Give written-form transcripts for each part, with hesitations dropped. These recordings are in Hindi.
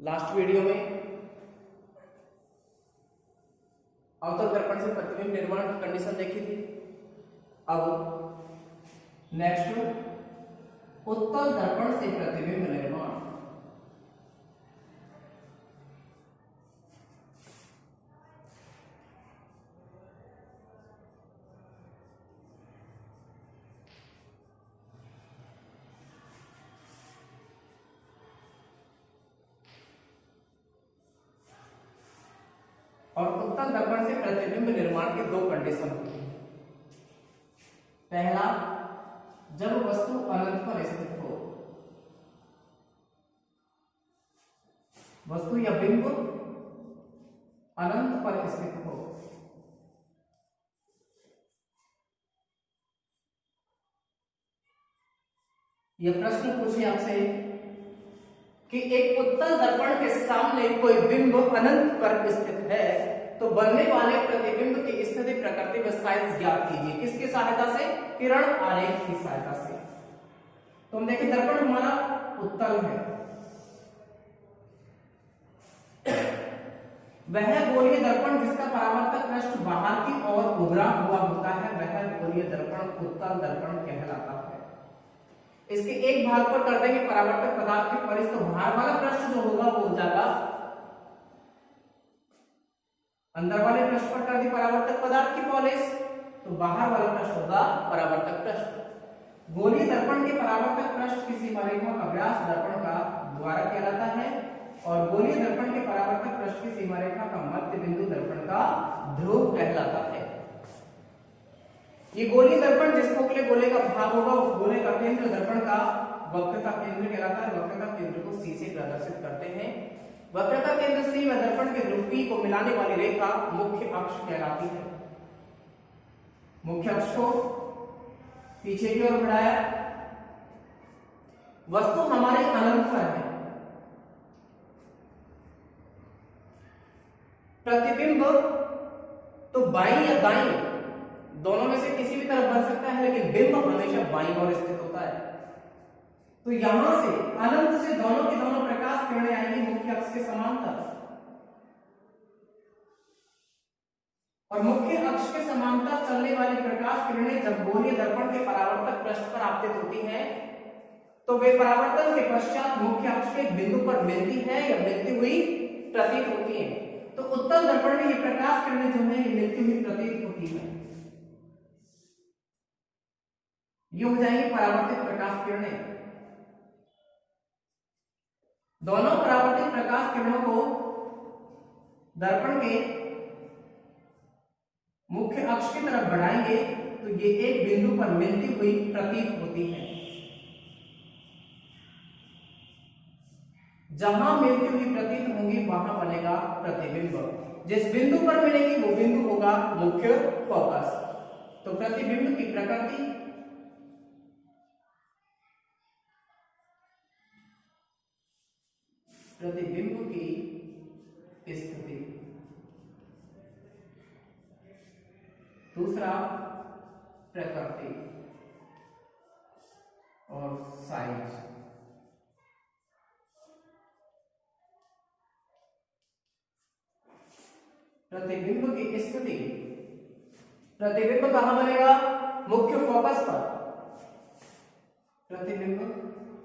लास्ट वीडियो में अवतल दर्पण से प्रतिबिंब निर्माण की कंडीशन देखी थी। अब नेक्स्ट उत्तल दर्पण से प्रतिबिंब निर्माण। और उत्तल दर्पण से प्रतिबिंब निर्माण के दो कंडीशन होती है। पहला, जब वस्तु अनंत पर स्थित हो, वस्तु या बिंब अनंत पर स्थित हो। यह प्रश्न पूछे आपसे कि एक उत्तल दर्पण के सामने कोई बिंब अनंत पर स्थित है तो बनने वाले प्रतिबिंब की स्थिति प्रकृति व साइज ज्ञात कीजिए। किसकी सहायता से? किरण आरेख की सहायता से। तो हम देखें दर्पण हमारा उत्तल है, वह गोलीय दर्पण जिसका परावर्तक पृष्ठ बाहर की ओर उभरा हुआ होता है वह गोलीय दर्पण उत्तल दर्पण कहलाता है। इसके एक भाग पर कर देंगे परावर्तक पदार्थ की परिस, तो बाहर वाला पृष्ठ जो होगा वो हो जाएगा, अंदर वाले पृष्ठ पर कर दी परावर्तक पदार्थ की पॉलिश तो बाहर वाला पृष्ठ होगा परावर्तक पृष्ठ। गोलीय दर्पण के परावर्तक पृष्ठ की सीमा रेखा का व्यास दर्पण का द्वारक कहलाता है और गोलीय दर्पण के परावर्तक पृष्ठ की सीमा रेखा का मध्य बिंदु दर्पण का ध्रुव कहलाता है। ये गोलीय दर्पण जिस खोखले गोले का भाग होगा उस गोले का केंद्र दर्पण का वक्रता केंद्र कहलाता है। वक्रता केंद्र को C से प्रदर्शित करते हैं। वक्रता केंद्र C व दर्पण के ध्रुव P को मिलाने वाली रेखा मुख्य अक्ष कहलाती है। मुख्य अक्ष को पीछे की ओर बढ़ाया, वस्तु हमारे अनंत पर है, प्रतिबिंब तो बाईं या दाईं दोनों में से किसी भी तरफ बन सकता है लेकिन बिंब हमेशा बाईं ओर स्थित होता है। तो यहां से अनंत से दोनों की दोनों प्रकाश किरणें आएंगी मुख्य अक्ष के समांतर और मुख्य अक्ष के समांतर चलने वाली प्रकाश किरणें जब गोलीय दर्पण के परावर्तक पृष्ठ पर आपतित होती हैं तो वे परावर्तन के पश्चात मुख्य अक्ष के एक बिंदु पर मिलती है या मिलती हुई प्रतीत होती है। तो उत्तल दर्पण में ये प्रकाश किरणें जो है ये मिलती हुई प्रतीत होती है। ये हो जाएंगी परावर्तित प्रकाश किरणें। दोनों परावर्तित प्रकाश किरणों को दर्पण के मुख्य अक्ष की तरफ बढ़ाएंगे तो ये एक बिंदु पर मिलती हुई प्रतीत होती है। जहां मिलती हुई प्रतीत होंगी वहां बनेगा प्रतिबिंब। जिस बिंदु पर मिलेगी वो बिंदु होगा मुख्य फोकस। तो प्रतिबिंब की प्रकृति, प्रतिबिंब की स्थिति, दूसरा प्रकृति और साइज। प्रतिबिंब की स्थिति, प्रतिबिंब कहां बनेगा? मुख्य फोकस पर। प्रतिबिंब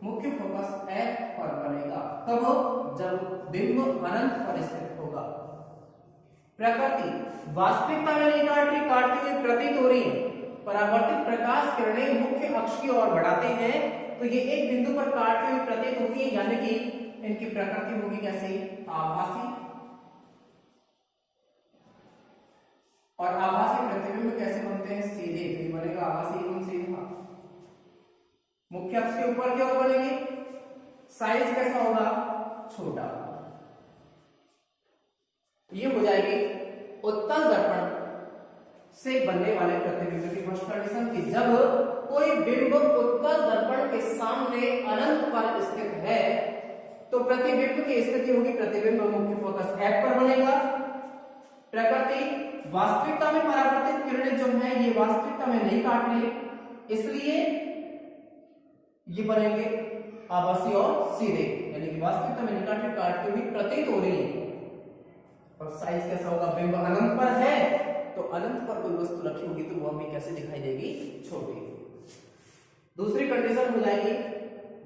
मुख्य फोकस F पर बनेगा। कब? जब बिंब अनंत पर स्थित होगा। प्रकृति वास्तविकता में नहीं काट रही, काटती हुई प्रतीत हो रही है। परावर्तित प्रकाश किरणें मुख्य अक्ष की ओर बढ़ाते हैं तो ये एक बिंदु पर काटती हुई प्रतीत होती है, यानी कि इनकी प्रकृति होगी कैसे? आभासी। और आभासी प्रतिबिंब कैसे बनते हैं? सीधे। तो ये बनेगा आभासी एवं सीधा। मुख्य अक्ष के ऊपर की ओर बनेंगे। साइज कैसा होगा? छोटा। ये हो जाएगी उत्तल दर्पण से बनने वाले प्रतिबिंब की फर्स्ट कंडीशन की जब कोई बिंब उत्तल दर्पण के सामने अनंत पर स्थित है तो प्रतिबिंब की स्थिति होगी, प्रतिबिंब मुख्य फोकस F पर बनेगा। प्रकृति वास्तविकता में परावर्तित किरणें जो है ये वास्तविकता में नहीं काट रही, इसलिए ये बनेंगे आभासी और सीधे, यानी कि कि वास्तविकता में निकाट काटती हुई प्रतीत हो रही है। और साइज कैसा होगा, बिंब अनंत पर है तो अनंत पर कोई वस्तु रखी होगी तो वो हमें कैसे दिखाई देगी, छोटी। दूसरी कंडीशन हो जाएगी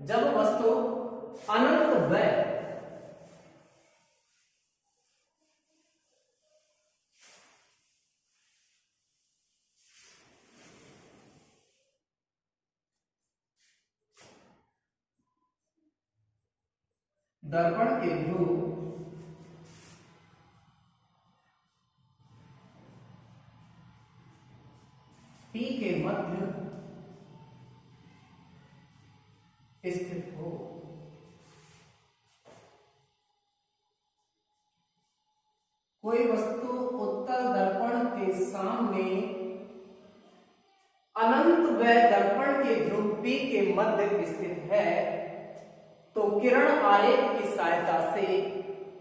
जब वस्तु अनंत व्यय दर्पण के ध्रुव P के मध्य स्थित हो। कोई वस्तु उत्तल दर्पण के सामने अनंत व्यय दर्पण के ध्रुव P के मध्य स्थित है तो किरण आरेख की सहायता से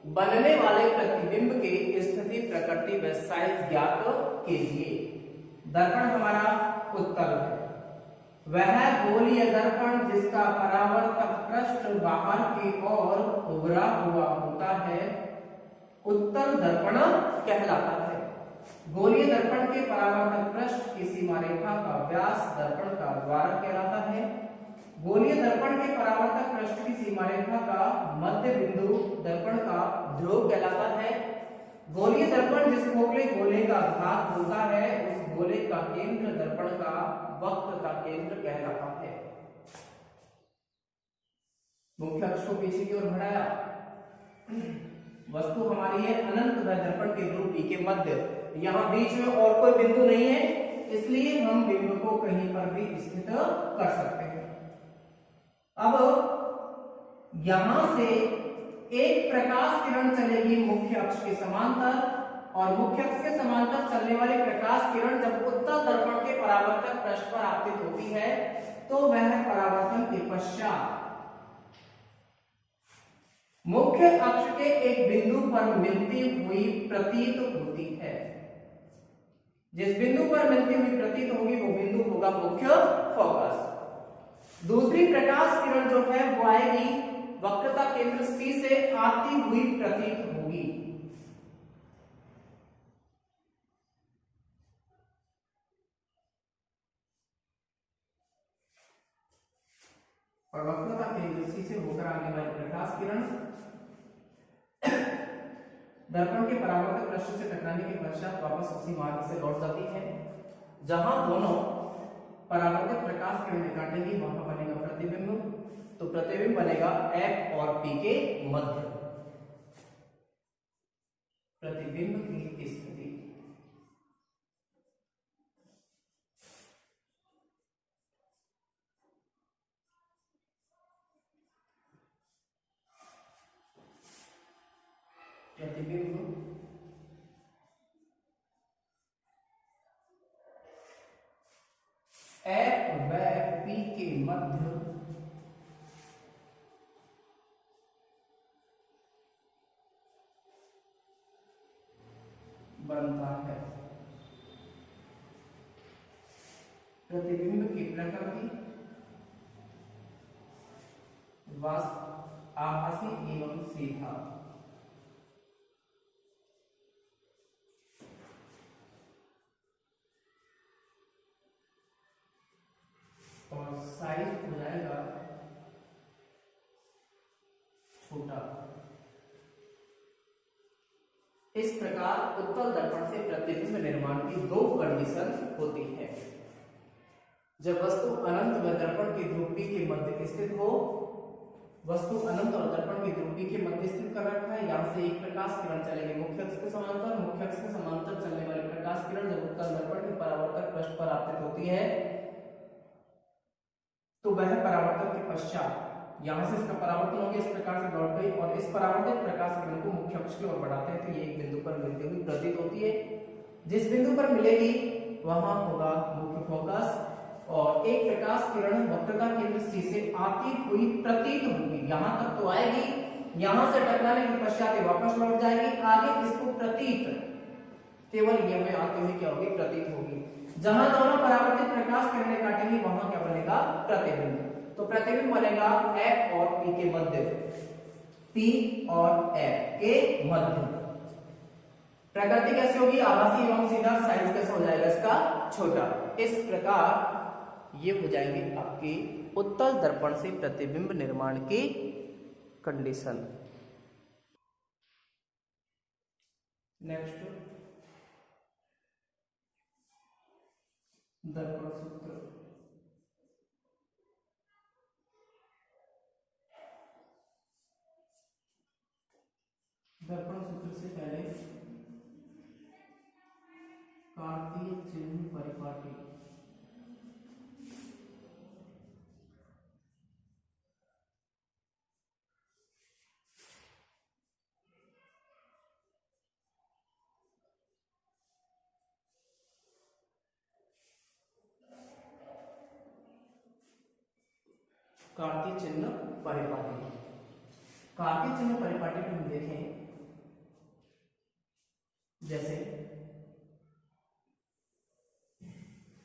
बनने वाले प्रतिबिंब की स्थिति, प्रकृति व साइज ज्ञात कीजिए। दर्पण हमारा उत्तल है, वह गोलीय दर्पण जिसका परावर्तक पृष्ठ बाहर की ओर उभरा हुआ होता है उत्तल दर्पण कहलाता है। गोलीय दर्पण के परावर्तक पृष्ठ की सीमा रेखा का व्यास दर्पण का द्वारक कहलाता है। गोलीय दर्पण के परावर्तक पृष्ठ की सीमा रेखा का मध्य बिंदु दर्पण का ध्रुव कहलाता है। गोलीय दर्पण जिस खोखले गोले का भाग होता है उस गोले का केंद्र दर्पण का वक्र का केंद्र कहलाता है। मुख्य अक्ष को पीछे की ओर बढ़ाया, वस्तु हमारी है अनंत व दर्पण के ध्रुव P के मध्य, यहाँ बीच में और कोई बिंदु नहीं है इसलिए हम बिंदु को कहीं पर भी स्थित कर सकते हैं। अब यहां से एक प्रकाश किरण चलेगी मुख्य अक्ष के समांतर और मुख्य अक्ष के समांतर चलने वाली प्रकाश किरण जब उत्तल दर्पण के परावर्तक पृष्ठ पर आपतित होती है तो वह परावर्तन के पश्चात मुख्य अक्ष के एक बिंदु पर मिलती हुई प्रतीत होती है। जिस बिंदु पर मिलती हुई प्रतीत होगी वो बिंदु होगा मुख्य फोकस। दूसरी प्रकाश किरण जो है वो आएगी वक्रता केंद्र C से आती हुई प्रतीत होगी। और वक्रता केंद्र C से होकर आने वाली प्रकाश किरण दर्पण के परावर्तक पृष्ठ से टकराने के पश्चात वापस उसी मार्ग से लौट जाती है। जहां दोनों परावर्तित प्रकाश किरणें काटेंगी वहां बनेगा प्रतिबिंब, तो प्रतिबिंब बनेगा F और P के मध्य। प्रतिबिंब की स्थिति प्रतिबिंब F व P के मध्य बनता है। प्रतिबिंब की प्रकृति आभासी एवं सीधा। और साइज हो जाएगा छोटा। इस प्रकार उत्तल दर्पण से प्रतिबिंब निर्माण की दो कंडीशन होती है। जब वस्तु अनंत व दर्पण के ध्रुव P के मध्य स्थित हो, वस्तु अनंत और दर्पण के ध्रुव P के मध्य स्थित कर रखा है। यहां से एक प्रकाश किरण चलेगी मुख्य अक्ष के समांतर, मुख्य अक्ष के समांतर चलने वाली प्रकाश किरण जब उत्तल दर्पण के परावर्तक पृष्ठ पर आपतित होती है तो वह परावर्तन के पश्चात यहां से इसका परावर्तन हो गया, इस प्रकार से लौट गई और इस परावर्तित प्रकाश किरण को मुख्य अक्ष की ओर बढ़ाते हैं तो ये एक बिंदु पर मिलती हुई प्रतीत होती है। जिस बिंदु पर मिलेगी वहां होगा मुख्य फोकस और एक प्रकाश किरण वक्रता केंद्र C से आती हुई प्रतीत होगी। यहां तक तो आएगी, यहां से टकराने के पश्चात ये वापस लौट जाएगी। आगे इसको प्रतीत केवल ये में आते हुए क्या होगी, प्रतीत होगी। जहां दोनों परावर्तित प्रकाश किरणें काटेंगी वहां क्या बनेगा, प्रतिबिंब। तो प्रतिबिंब बनेगा F और P के मध्य। P और F के मध्य। प्रकृति कैसी होगी? आभासी एवं सीधा। साइज कैसा हो जाएगा इसका? छोटा। इस प्रकार ये हो जाएंगे आपके उत्तल दर्पण से प्रतिबिंब निर्माण की कंडीशन। नेक्स्ट दर्पण सूत्र। दर्पण सूत्र से पहले कार्तीय चिन्ह परिपाटी। कार्तीय चिन्ह परिपाटी। कार्तीय चिन्ह परिपाटी में हम देखें, जैसे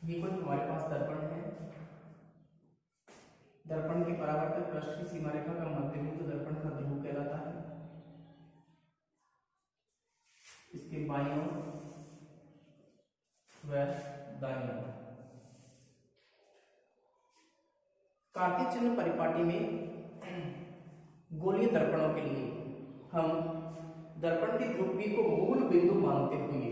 ये कोई हमारे पास दर्पण है। दर्पण के परावर्तक पृष्ठ की सीमा रेखा का मध्यबिंदु दर्पण का ध्रुव कहलाता है। इसके बाईं ओर व दाईं ओर। कार्तीय चिन्ह परिपाटी में गोलीय दर्पणों के लिए हम दर्पण की ध्रुव P को मूल बिंदु मानते हुए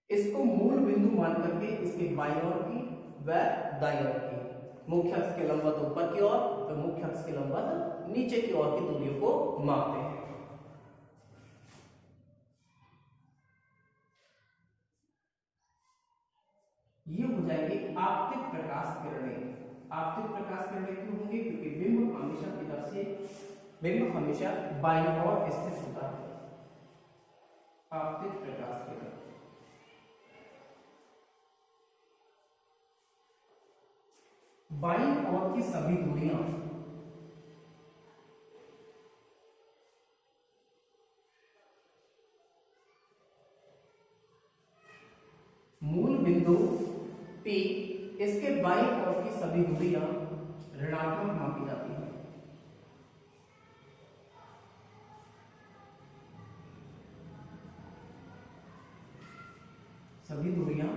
इसको मूल बिंदु मान करके इसके बाईं ओर की व दाईं ओर की मुख्य अक्ष के लंबवत ऊपर की ओर व मुख्य अक्ष के लंबवत नीचे की ओर की दूरियों को मापते हैं। ये हो जाएगी आपतित प्रकाश किरणें। आपतित प्रकाश किरणें क्यों होंगी? क्योंकि बिंब हमेशा किधर से? बिंब हमेशा बाईं ओर स्थित होता है। आपतित प्रकाश किरण बाईं ओर की सभी दूरियां मूल बिंदु P इसके बाईं ओर की सभी दूरियां ऋणात्मक मापी जाती है। सभी दूरियां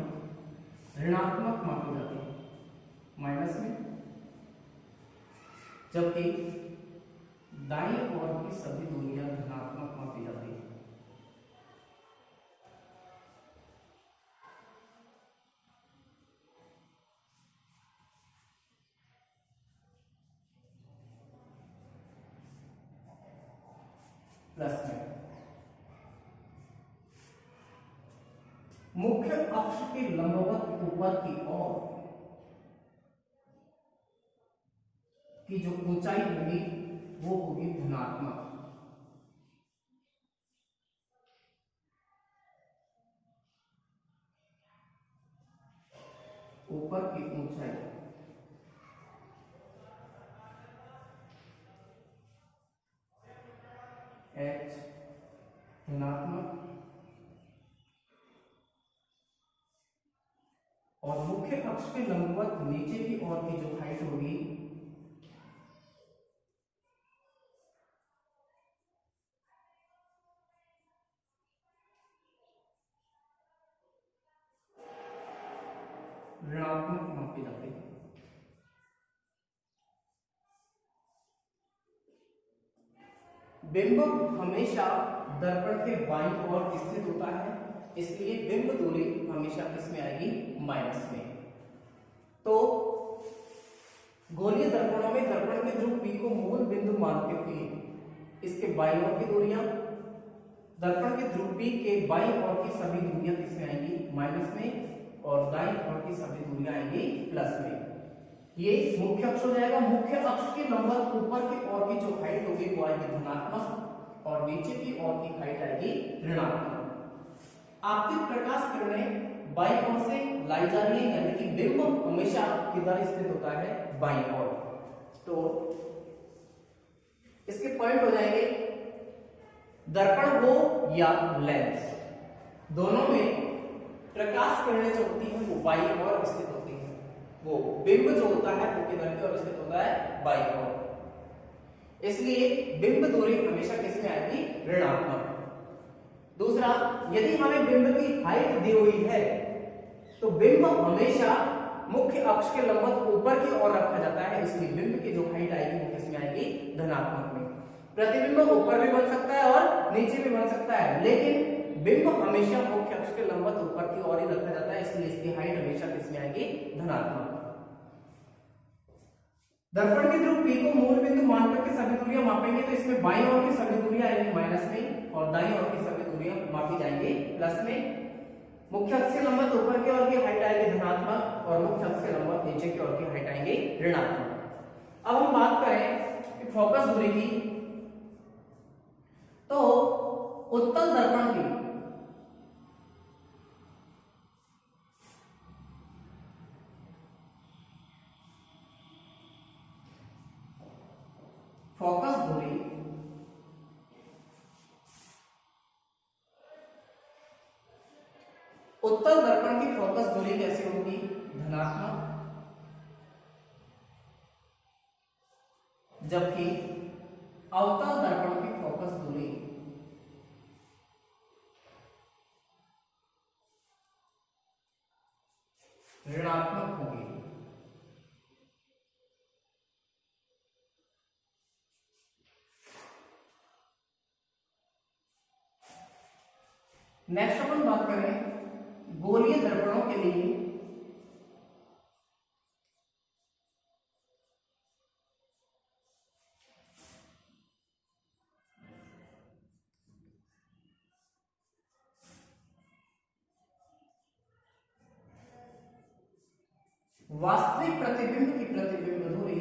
ऋणात्मक मापी जाती है माइनस में, जबकि दाईं ओर की सभी दूरियां धनात्मक मापी जाती है। प्लस में मुख्य अक्ष के लंबवत ऊपर की ओर की जो ऊंचाई होगी वो होगी धनात्मक। ऊपर की ऊंचाई H धनात्मक और मुख्य अक्ष के लंबवत नीचे की ओर की जो हाइट होगी ऋणात्मक मापी जाती है। बिंब हमेशा दर्पण के बाईं ओर स्थित होता है, इसलिए बिंब दूरी हमेशा किसमें आएगी? माइनस में। तो गोलीय दर्पणों में दर्पण के ध्रुव P को मूल बिंदु मानते हुए इसके बाईं ओर की दूरियां, दर्पण के ध्रुव P के बाईं ओर की सभी दूरियां किसमें आएंगी? माइनस में, और दाईं ओर की सभी दूरियां आएंगी प्लस में। ये मुख्य अक्ष हो जाएगा। मुख्य अक्ष के लंबवत ऊपर की ओर की जो हाइट होगी वो आएगी धनात्मक और नीचे की ओर की हाइट आएगी ऋणात्मक। आपतित प्रकाश किरणें बाईं ओर से लाई जा रही है, यानी कि बिंब हमेशा किधर स्थित होता है? बाईं ओर। तो इसके पॉइंट हो जाएंगे दर्पण हो या लेंस, दोनों में प्रकाश किरणें जो होती हैं वो बाईं ओर स्थित होती हैं। वो बिंब जो होता है वो किधर की ओर स्थित होता है? बाईं ओर। इसलिए बिंब दूरी हमेशा किस में आएगी, ऋणात्मक। दूसरा, यदि हमें बिंब की हाइट दी हुई है तो बिंब हमेशा मुख्य अक्ष के लंबवत ऊपर की ओर रखा जाता है, इसलिए बिंब की जो हाइट आएगी वो किस में आएगी, धनात्मक में। प्रतिबिंब ऊपर भी बन सकता है और नीचे भी बन सकता है, लेकिन बिंब हमेशा मुख्य अक्ष के लंबवत ऊपर की ओर ही रखा जाता है, इसलिए इसकी हाइट हमेशा किस में आएगी, धनात्मक। दर्पण के ध्रुव P को मूल बिंदु मानकर के सभी दूरियां मापेंगे तो इसमें बाईं ओर की सभी दूरियां आएंगी माइनस में और दाईं ओर की सभी दूरियां मापी जाएंगी प्लस में। मुख्य अक्ष के लंबवत ऊपर की ओर की हाइट आएगी धनात्मक और मुख्य अक्ष के लंबवत नीचे की ओर की हाइट आएंगी ऋणात्मक। अब हम बात करें फोकस दूरी की, तो उत्तल दर्पण की फोकस दूरी उत्तल दर्पण की फोकस दूरी कैसे होगी, धनात्मक, जबकि अवतल दर्पण की फोकस दूरी ऋणात्मक होगी। नेक्स्ट अपन बात करें गोलीय दर्पणों के लिए वास्तविक प्रतिबिंब की प्रतिबिंब दूरी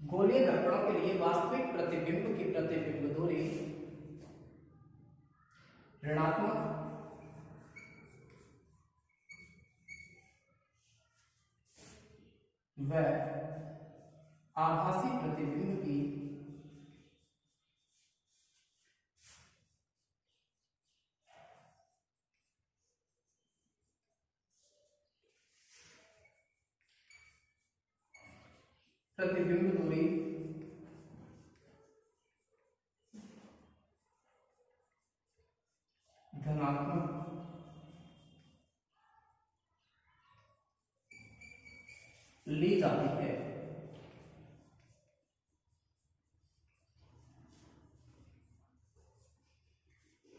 गोलीय दर्पणों के लिए वास्तविक प्रतिबिंब की प्रतिबिंब दूरी ऋणात्मक व आभासी प्रतिबिंब की प्रतिबिंब दूरी धनात्मक ली जाती है।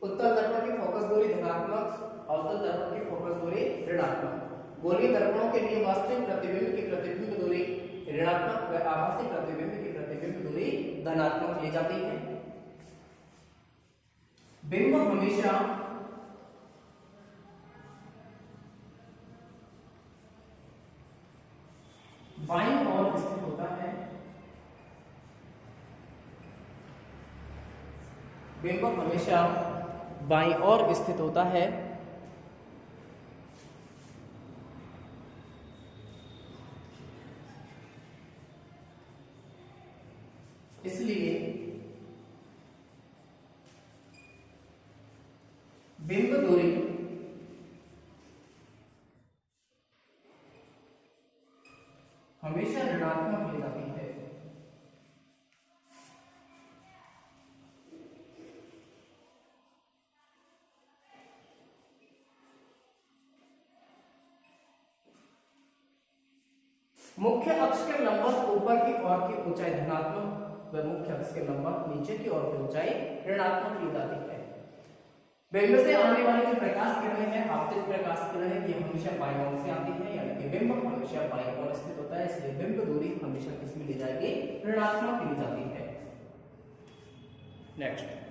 उत्तल दर्पण की फोकस दूरी धनात्मक, अवतल दर्पण की फोकस दूरी ऋणात्मक। गोलीय दर्पणों के लिए वास्तविक प्रतिबिंब की प्रतिबिंब दूरी ऋणात्मक व आभासी प्रतिबिंब की प्रतिबिंब दूरी धनात्मक ली जाती है। बिंब हमेशा बाईं ओर स्थित होता है। बिंब हमेशा बाईं ओर स्थित होता है, इसलिए बिंब दूरी हमेशा ऋणात्मक ली जाती है। मुख्य अक्ष के लंबवत ऊपर की ओर की ऊंचाई धनात्मक व मुख्य अक्ष के लंबवत नीचे की ओर की ऊंचाई ऋणात्मक ली जाती है। बिंब से आने वाली जो प्रकाश किरणें हैं, आपतित प्रकाश किरणें, ये हमेशा बाईं ओर से आती है, यानी कि बिंब हमेशा बाईं ओर स्थित होता है, इसलिए बिंब दूरी हमेशा किसमें ली जाएगी, ऋणात्मक ली जाती है। नेक्स्ट